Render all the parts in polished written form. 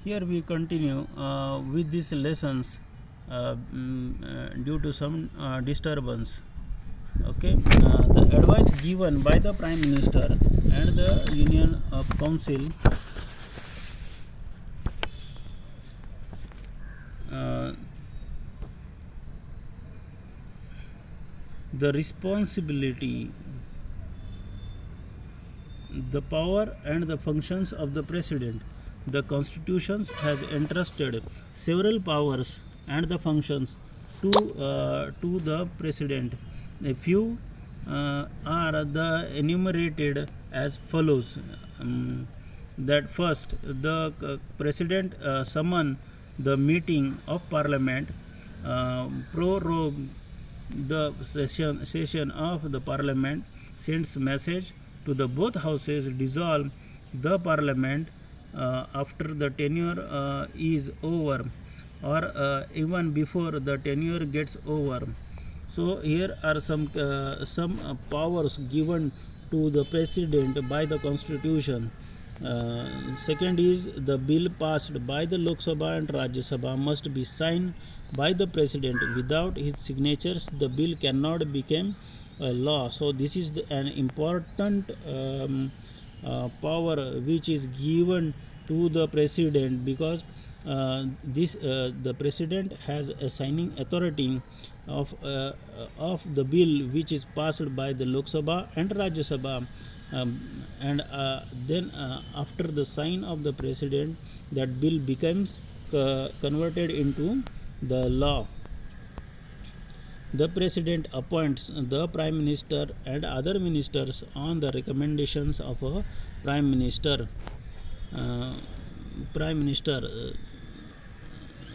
Here we continue with these lessons due to some disturbance. Okay, the advice given by the Prime Minister and the Union of Council uh, the responsibility, the power and the functions of the President. The Constitution has entrusted several powers and the functions to the President. A few are the enumerated as follows. That first, the President summon the meeting of Parliament, prorogue the session of the Parliament, sends message to the both houses, dissolve the Parliament after the tenure is over, or even before the tenure gets over. So here are some powers given to the President by the Constitution. Second is the bill passed by the Lok Sabha and Rajya Sabha must be signed by the President. Without his signatures, the bill cannot become a law. So this is an important power which is given to the President, because the President has a signing authority of the bill which is passed by the Lok Sabha and Rajya Sabha. And then after the sign of the President, that bill becomes converted into the law. The President appoints the Prime Minister and other ministers on the recommendations of a Prime Minister.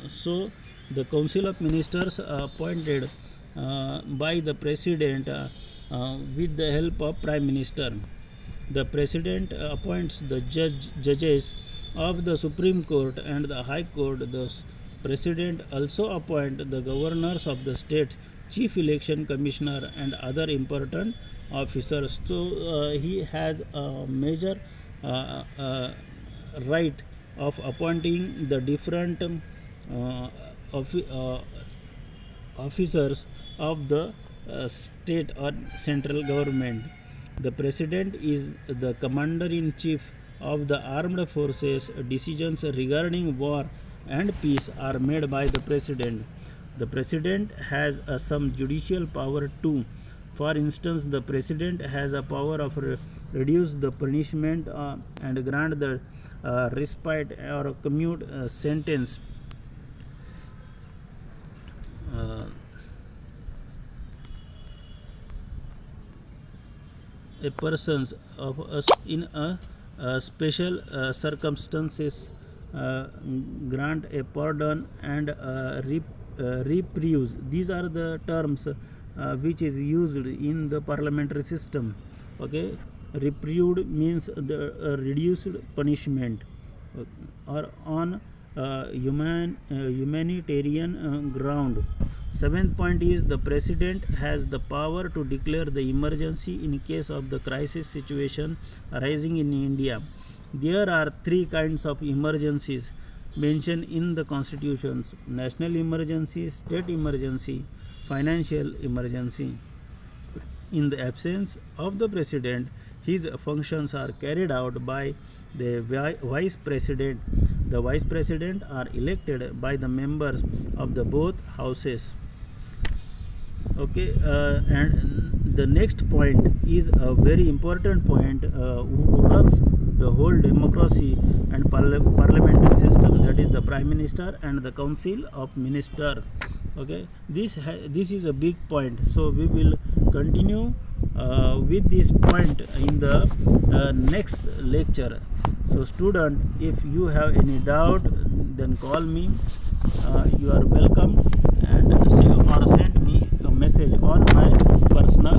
So the Council of Ministers appointed by the President with the help of Prime Minister. The President appoints the judges of the Supreme Court and the High Court. The President also appoints the governors of the state, Chief Election Commissioner and other important officers. So he has a major right of appointing the different officers of the state or central government. The President is the commander-in-chief of the armed forces. Decisions regarding war and peace are made by the President. The President has some judicial power too. For instance, the President has a power of reduce the punishment and grant the respite or commute sentence. A persons of us in a special circumstances, grant a pardon and reprieve. These are the terms which is used in the parliamentary system. Okay, reprieve means the reduced punishment or on humanitarian ground. Seventh point is the President has the power to declare the emergency in case of the crisis situation arising in India. There are three kinds of emergencies mentioned in the constitutions: national emergency, state emergency, financial emergency. In the absence of the President, his functions are carried out by the Vice President. The Vice President are elected by the members of the both houses. Okay, and the next point is a very important point who runs the whole democracy and parliamentary system, that is the Prime Minister and the Council of Minister. Okay, this is a big point, so we will continue with this point in the next lecture. So student, if you have any doubt, then call me. You are welcome, and or send me a message on my personal